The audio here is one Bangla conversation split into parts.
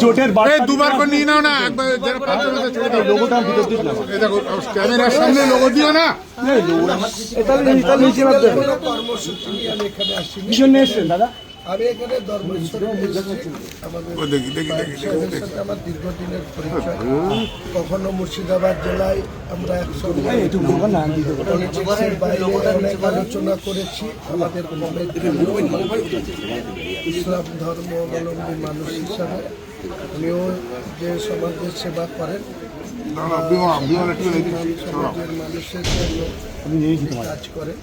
জোটের দুবার করে নিয়ে নাও না, একবার লোগোটা ভিতর দিস না, এই দেখো ক্যামেরার সামনে লোগো দিও না। কর্মসূচি নিয়ে আমি এখানে আসিনি। কি জন্য এসেছেন দাদা? আমি এখানে ধর্মেশ্বরে এসেছি। আমাদের সাথে আমার দীর্ঘদিনের পরিচয়। কখনো মুর্শিদাবাদ জেলায় আমরা একসঙ্গে পলিটিক্সের বাইরে অনেক আলোচনা করেছি। আমাদের ইসলাম ধর্ম অবলম্বী মানুষ হিসাবে উনিও যে সমাজের সেবা করেন, সমাজের মানুষের জন্য কাজ করেন।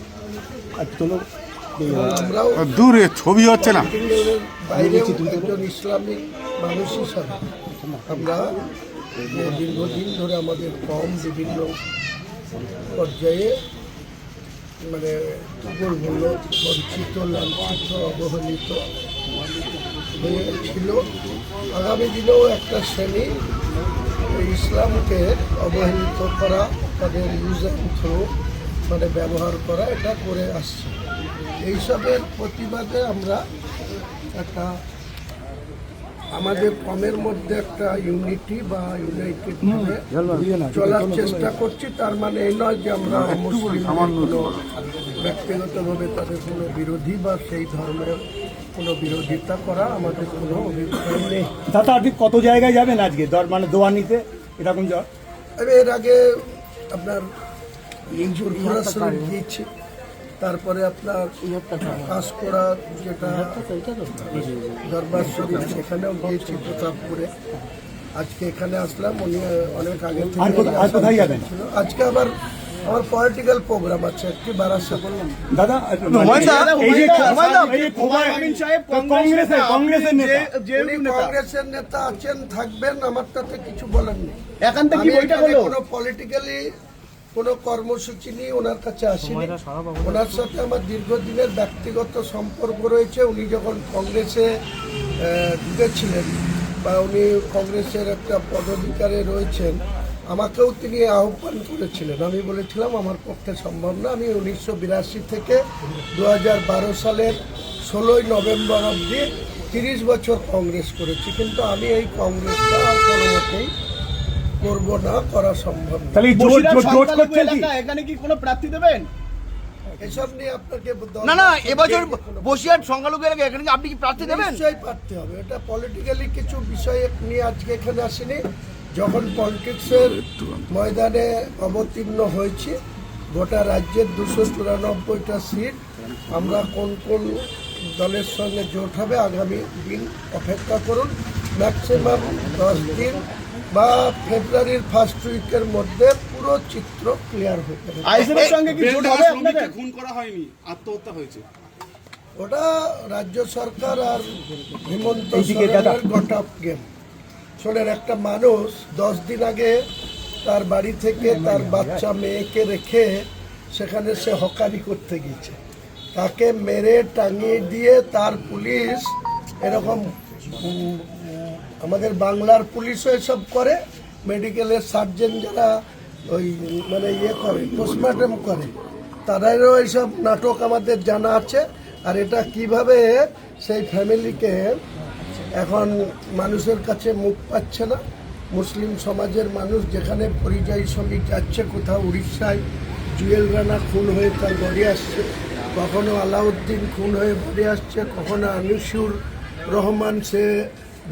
আমরাও দূরে ছবি হচ্ছে না, বাইরেও একজন ইসলামিক মানুষ হিসাবে আমরা দীর্ঘদিন ধরে আমাদের কম বিভিন্ন পর্যায়ে মানে দুর্বল, বঞ্চিত, লাঞ্ছিত, অবহেলিত হয়েছিল। আগামী দিনেও একটা শ্রেণী ইসলামকে অবহেলিত করা, তাদের ইউজ অ্যান্ড থ্রো মানে ব্যবহার করা, এটা করে আসছে। এইসবের প্রতিবাদে আমরা একটা আমাদের কমের মধ্যে একটা ইউনিটি বা ইউনাইটেড চলার চেষ্টা করছি। তার মানে এই নয় যে আমরা মুসলিম কোনো ব্যক্তিগতভাবে তাদের কোনো বিরোধী বা সেই ধর্মের কোনো বিরোধিতা করা আমাদের কোনো অভিপ্রায় নেই। দাদা আপনি কত জায়গায় যাবেন আজকে মানে দোয়া নিতে এরকম যাওয়া? আমি এর আগে আপনার গিয়েছি, তারপরে আপনার কাঁচকড়া যেটা দরবার শরীফ সেখানেও গিয়েছি প্রতাপপুরে। আজকে এখানে আসলাম, উনি অনেক আগে থেকে ছিল। আজকে আবার আমার পলিটিক্যাল প্রোগ্রাম আছে একটি বারাসাত। দাদা কংগ্রেসের নেতা আছেন, থাকবেন, আমার তাতে কিছু বলার নেই। কোনো পলিটিক্যালি কোনো কর্মসূচি নিয়ে ওনার কাছে আসিনি। ওনার সাথে আমার দীর্ঘদিনের ব্যক্তিগত সম্পর্ক রয়েছে। উনি যখন কংগ্রেসে ঢুকেছিলেন বা উনি কংগ্রেসের একটা পদাধিকারে রয়েছেন, আমাকেও তিনি আহ্বান করেছিলেন। আমি বলেছিলাম আমার পক্ষে সম্ভব না। আমি 1982 থেকে 2012 সালের 16ই নভেম্বর অবধি 30 বছর কংগ্রেস করেছি, কিন্তু আমি এই কংগ্রেসটা কোনো মতেই করবো না, করা সম্ভব না। এখানে কি কোনো প্রার্থী দেবেন? এসব নিয়ে আপনাকে না এবছর বসিরহাট সংখ্যালঘু এলাকা এখানে আপনি কি প্রার্থী দেবেন? নিশ্চয়ই প্রার্থী হবে। এটা পলিটিক্যালি কিছু বিষয় নিয়ে আজকে এখানে আসিনি। যখন পলিটিক্সের ময়দানে অবতীর্ণ হয়েছি, গোটা রাজ্যের 294টা সিট, আমরা কোন কোন দলের সঙ্গে জোট হবে আগামী দিন অপেক্ষা করুন। ম্যাক্সিমাম 10 দিন বা ফেব্রুয়ারির ফার্স্ট উইকের মধ্যে পুরো চিত্র ক্লিয়ার হয়ে যাবে। আইএসএফের সঙ্গে কি জোট হবে আপনাদের? খুন করা হয়নি, আত্মহত্যা হয়েছে। ওটা রাজ্য সরকার আর হেমন্ত সরেনের গট আপ গেম। শোনেন, একটা মানুষ 10 দিন আগে তার বাড়ি থেকে তার বাচ্চা মেয়েকে রেখে সেখানে সে হকারি করতে গিয়েছে, তাকে মেরে টাঙিয়ে দিয়ে তার পুলিশ এরকম আমাদের বাংলার পুলিশও এসব করে, মেডিকেলের সার্জেন যারা ওই মানে করে পোস্টমর্টম করে, তারাও এইসব নাটক আমাদের জানা আছে। আর এটা কিভাবে সেই ফ্যামিলিকে এখন মানুষের কাছে মুখ পাচ্ছে না। মুসলিম সমাজের মানুষ যেখানে পরিযায়ী শ্রমিক যাচ্ছে, কোথাও উড়িষ্যায় জুয়েল রানা খুন হয়ে তার বাড়ি আসছে, কখনো আলাউদ্দিন খুন হয়ে বাড়ি আসছে, কখনো আনিসুর রহমান সে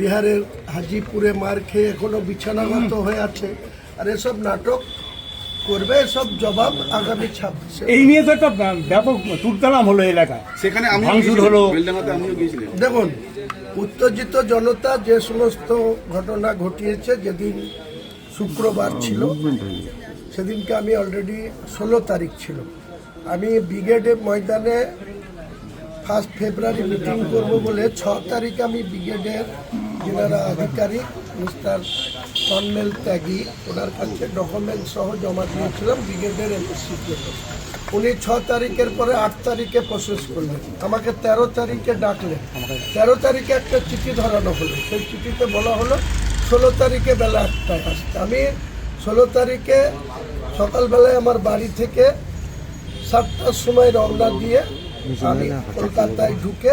বিহারের হাজিপুরে মার খেয়ে এখনো বিছানাগত হয়ে আছে। আর এসব নাটক করবে, এসব জবাব আগামী 26। এই নিয়ে তো একটা ব্যাপক তুলতালাম হলো এলাকায়, সেখানে ভাঙচুর হলো। দেখুন, উত্তেজিত জনতা যে সমস্ত ঘটনা ঘটিয়েছে, যেদিন শুক্রবার ছিল সেদিনকে আমি অলরেডি 16 তারিখ ছিল, আমি ব্রিগেডে ময়দানে 1 ফেব্রুয়ারি মিটিং করব বলে 6 তারিখে আমি ব্রিগেডের যারা আধিকারিক মিস্টার কর্নেল ত্যাগী, ওনার কাছে ডকুমেন্ট সহ জমা দিয়েছিলাম ব্রিগেডের এমএসসিকে। উনি 6 তারিখের পরে 8 তারিখে প্রসেস করলেন, আমাকে 13 তারিখে ডাকলেন। 13 তারিখে একটা চিঠি ধরানো হলো, সেই চিঠিতে বলা হলো 16 তারিখে বেলা 1টায় আসতে। আমি 16 তারিখে সকালবেলায় আমার বাড়ি থেকে 7টার সময় রওনা দিয়ে আমি কলকাতায় ঢুকে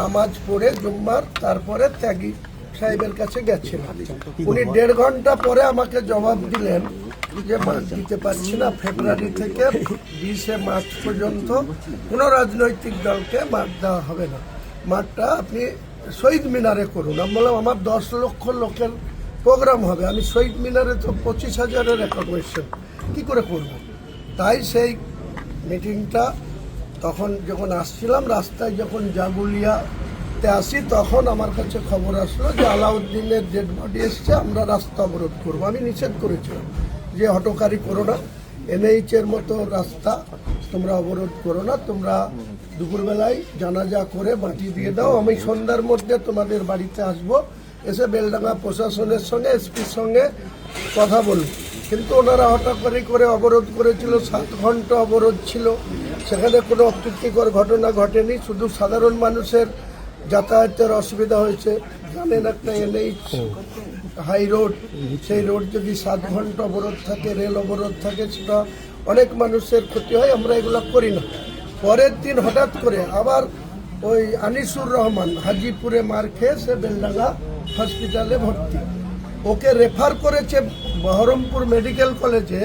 নামাজ পড়ে জুম্মার, তারপরে ত্যাগী সাহেবের কাছে গেছিলাম। উনি 1.5 ঘন্টা পরে আমাকে জবাব দিলেন যে মাঠ দিতে পারছি না, ফেব্রুয়ারি থেকে 20 মার্চ পর্যন্ত কোনো রাজনৈতিক দলকে মাঠ দেওয়া হবে না, মাঠটা আপনি শহীদ মিনারে করুন। আমি বললাম আমার 10 লক্ষ লোকের প্রোগ্রাম হবে, আমি শহীদ মিনারে তো 25,000-এর অ্যাকোমোডেশন কী করে করব। তাই সেই মিটিংটা তখন যখন আসছিলাম রাস্তায় যখন জাগুলিয়াতে আসি তখন আমার কাছে খবর আসলো যে আলাউদ্দিনের ডেড বডি এসছে, আমরা রাস্তা অবরোধ করবো। আমি নিষেধ করেছিলাম যে হটকারি করো না, NH-এর মতো রাস্তা তোমরা অবরোধ করো না, তোমরা দুপুরবেলায় জানাজা করে মাটি দিয়ে দাও, আমি সন্ধ্যার মধ্যে তোমাদের বাড়িতে আসবো, এসে বেলডাঙ্গা প্রশাসনের সঙ্গে এসপির সঙ্গে কথা বলব। কিন্তু ওনারা হঠাৎ করে অবরোধ করেছিল, 7 ঘন্টা অবরোধ ছিল, সেখানে কোনো অপ্রীতিকর ঘটনা ঘটেনি, শুধু সাধারণ মানুষের যাতায়াতের অসুবিধা হয়েছে। জানেন একটা NH হাই রোড, সেই রোড যদি 7 ঘন্টা অবরোধ থাকে, রেল অবরোধ থাকে, সেটা অনেক মানুষের ক্ষতি হয়, আমরা এগুলো করি না। পরের দিন হঠাৎ করে আবার ওই আনিসুর রহমান হাজিপুরে মার খেয়ে সে বেলডাঙ্গা হসপিটালে ভর্তি, ওকে রেফার করেছে বহরমপুর মেডিকেল কলেজে।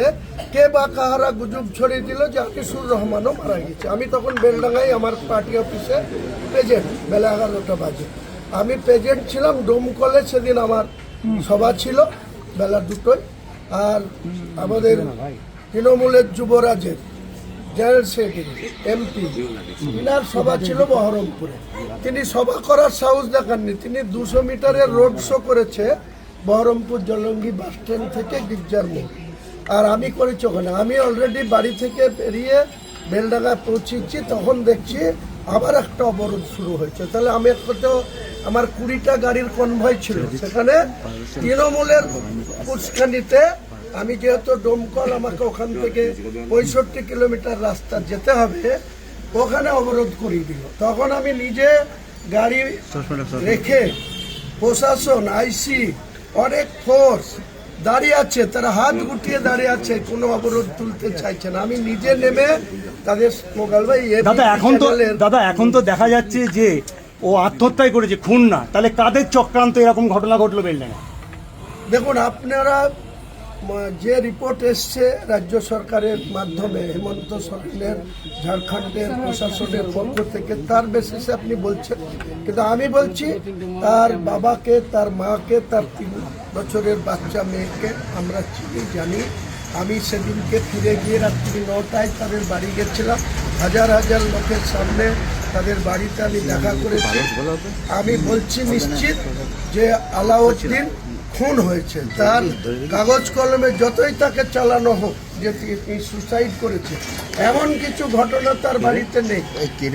কে বা কাহারা গুজব ছড়িয়ে দিল যে আনিসুর রহমানও মারা গেছে। আমি তখন বেলডাঙ্গায় আমার পার্টি অফিসে প্রেজেন্ট, বেলা 11টা বাজে আমি প্রেজেন্ট ছিলাম। ডোমকলে সেদিন আমার সভা ছিল বেলা 2টোয়, আর আমাদের তৃণমূলের যুবরাজের জেনারেল সেক্রেটারি MP ইনার সভা ছিল বহরমপুরে। তিনি সভা করার সাহস দেখাননি, তিনি 200 মিটারের রোড শো করেছে বহরমপুর জলঙ্গি বাস স্ট্যান্ড থেকে গির্জার মোড়, আর আমি করেছি ওখানে। আমি অলরেডি বাড়ি থেকে বেরিয়ে বেলডাঙ্গায় পৌঁছেছি, তখন দেখছি আবার একটা অবরোধ শুরু হয়েছে। তাহলে আমি তো আমার 20টা গাড়ির কনভয় ছিল, সেখানে তৃণমূলের পুষ্কানিতে আমি যেহেতু ডোমকল, আমাকে ওখান থেকে 65 কিলোমিটার রাস্তা যেতে হবে, ওখানে অবরোধ করিয়ে দিল। তখন আমি নিজে গাড়ি রেখে প্রশাসন, IC, অনেক ফোর্স দাঁড়িয়ে আছে, তারা হাত গুটিয়ে দাঁড়িয়ে আছে, কোনো অবরোধ তুলতে চাইছে না। আমি নিজে নেমে তাদের মোকাল ভাই দাদা এখন তো দেখা যাচ্ছে যে ও আত্মহত্যাই করেছে, খুন না, তাহলে কাদের চক্রান্ত এরকম ঘটনা ঘটলো বেলডাঙ্গা? দেখুন, আপনারা যে রিপোর্ট এসছে রাজ্য সরকারের মাধ্যমে, হেমন্ত সরেনের ঝাড়খণ্ডের প্রশাসনের পক্ষ থেকে, তার বেসিসে আপনি বলছেন, কিন্তু আমি বলছি তার বাবাকে, তার মাকে, তার 3 বছরের বাচ্চা মেয়েকে আমরা চিনি, জানি। আমি সেদিনকে ফিরে গিয়ে রাত্রি 9টায় তাদের বাড়ি গেছিলাম, হাজার হাজার লোকের সামনে তাদের বাড়িতে আমি দেখা করেছি। আমি বলছি নিশ্চিত যে আলাউদ্দিন খুন হয়েছে, তার কাগজ কলমে যতই তাকে চালানো হোক যে তিনি সুসাইড করেছে, এমন কিছু ঘটনা তার বাড়িতে নেই।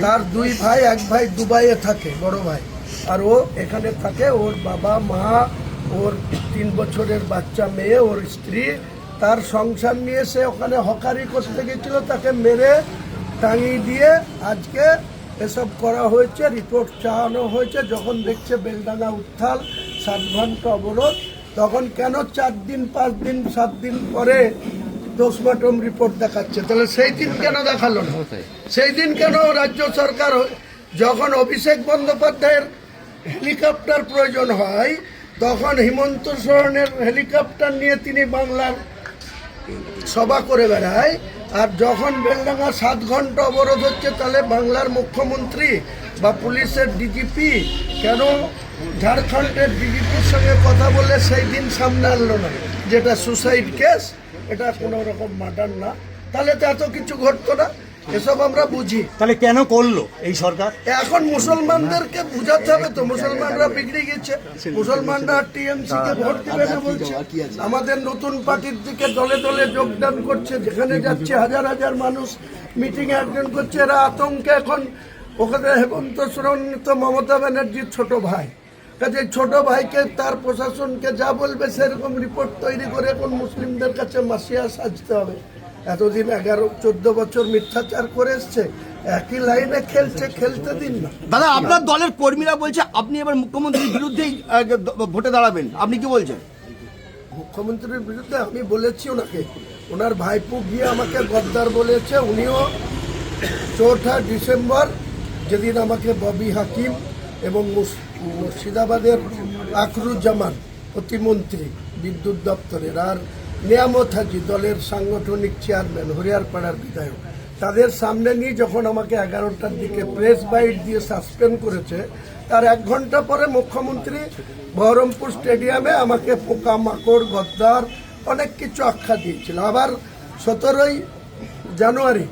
তার 2 ভাই, এক ভাই দুবাইয়ে থাকে, বড় ভাই, আর ও এখানে থাকে। ওর বাবা মা, ওর 3 বছরের বাচ্চা মেয়ে, ওর স্ত্রী, তার সংসার নিয়ে সে ওখানে হকারি করতে গেছিল, তাকে মেরে টাঙিয়ে দিয়ে আজকে এসব করা হয়েছে, রিপোর্ট চাওয়ানো হয়েছে। যখন দেখছে বেলডাঙ্গা উত্থাল, 7 ঘন্টা অবরোধ, তখন কেন 4 দিন 5 দিন 7 দিন পরে পোস্টমর্টম রিপোর্ট দেখাচ্ছে? তাহলে সেই দিন কেন দেখালো না? সেই দিন কেন রাজ্য সরকার, যখন অভিষেক বন্দ্যোপাধ্যায়ের হেলিকপ্টার প্রয়োজন হয়, তখন হেমন্ত সোরেনের হেলিকপ্টার নিয়ে তিনি বাংলার সভা করে বেড়ায়, আর যখন বেলডাঙ্গা 7 ঘন্টা অবরোধ হচ্ছে, তাহলে বাংলার মুখ্যমন্ত্রী বা পুলিশের DGP কেন ঝাড়খণ্ডের DGPর সঙ্গে কথা বলে সেই দিন সামনে আনলো না, যেটা সুসাইড কেস, এটা কোনো রকম মার্ডার না? তাহলে তো এত কিছু ঘটতো না। এসব আমরা বুঝি। তাহলে কেন করলো এই সরকার? এখন মুসলমানদেরকে বুঝাতে হবে তো, মুসলমানরা বিগড়ে গেছে, মুসলমানরা TMC কে ভোট দিবে না বলছে, আমাদের নতুন পার্টির দিকে দলে দলে যোগদান করছে, যেখানে যাচ্ছে হাজার হাজার মানুষ মিটিং অ্যাটেন্ড করছে। এরা আতঙ্কে এখন, ওখানে হেমন্ত সোরেন তো মমতা ব্যানার্জির ছোট ভাই, কাজে ছোট ভাইকে তার প্রশাসনকে যা বলবে সেরকম রিপোর্ট তৈরি করে এখন মুসলিমদের কাছে মাসিয়া সাজতে হবে। এতদিন 11-14 বছর মিথ্যাচার করে এসছে, একই লাইনে খেলছে, খেলতে দিন না। দাদা, আপনার দলের কর্মীরা বলছে আপনি এবার মুখ্যমন্ত্রীর বিরুদ্ধেই ভোটে দাঁড়াবেন, আপনি কি বলছেন? মুখ্যমন্ত্রীর বিরুদ্ধে আমি বলেছি ওনাকে, ওনার ভাইপো গিয়ে আমাকে গদ্দার বলেছে। উনিও 4 ডিসেম্বর যেদিন আমাকে ববি হাকিম এবং মুর্শিদাবাদের আখরুজ্জামান প্রতিমন্ত্রী বিদ্যুৎ দপ্তরের, আর নিয়ামত হাজি দলের সাংগঠনিক চেয়ারম্যান হরিয়ারপাড়ার বিধায়ক, তাদের সামনে নিয়ে যখন আমাকে 11টার দিকে প্রেস বাইট দিয়ে সাসপেন্ড করেছে, তার 1 ঘন্টা পরে মুখ্যমন্ত্রী বহরমপুর স্টেডিয়ামে আমাকে পোকামাকড়, গদ্দার অনেক কিছু আখ্যা দিয়েছিল। আবার 17ই জানুয়ারি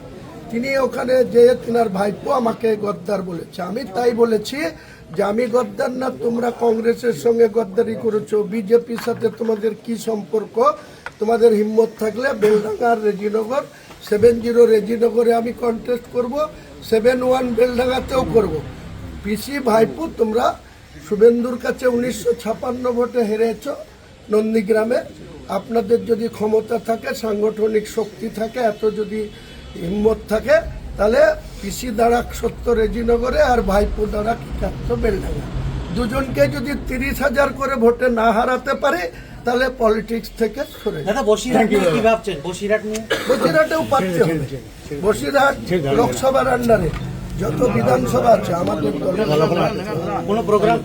তিনি ওখানে যে তিনার ভাইপো আমাকে গদ্দার বলেছে। আমি তাই বলেছি যে আমি গদ্দার না, তোমরা কংগ্রেসের সঙ্গে গদ্দারি করেছো, বিজেপির সাথে তোমাদের কি সম্পর্ক? তোমাদের হিম্মত থাকলে বেলডাঙ্গার রেজিনগর 70 রেজিনগরে আমি কন্টেস্ট করব, 71 বেলডাঙ্গাতেও করব। পিসি ভাইপো, তোমরা শুভেন্দুর কাছে 1956 ভোটে হেরেছ নন্দীগ্রামে। আপনাদের যদি ক্ষমতা থাকে, সাংগঠনিক শক্তি থাকে, এত যদি হিম্মত থাকে, তাহলে পিসি দাঁড়াক 70 রেজিনগরে আর ভাইপো দাঁড়াক 71 বেলডাঙ্গা। দুজনকে যদি 30,000 করে ভোটে না হারাতে পারে, তাহলে পলিটিক্স থেকে সরে যাবে। দাদা বসিরহাট নিয়ে কি ভাবছেন? বসিরহাট নিয়ে বসিরহাটেও পারতে হবে। বসিরহাট লোকসভার আন্ডারে যত বিধানসভা আছে আমাদের দলের কোনো প্রোগ্রাম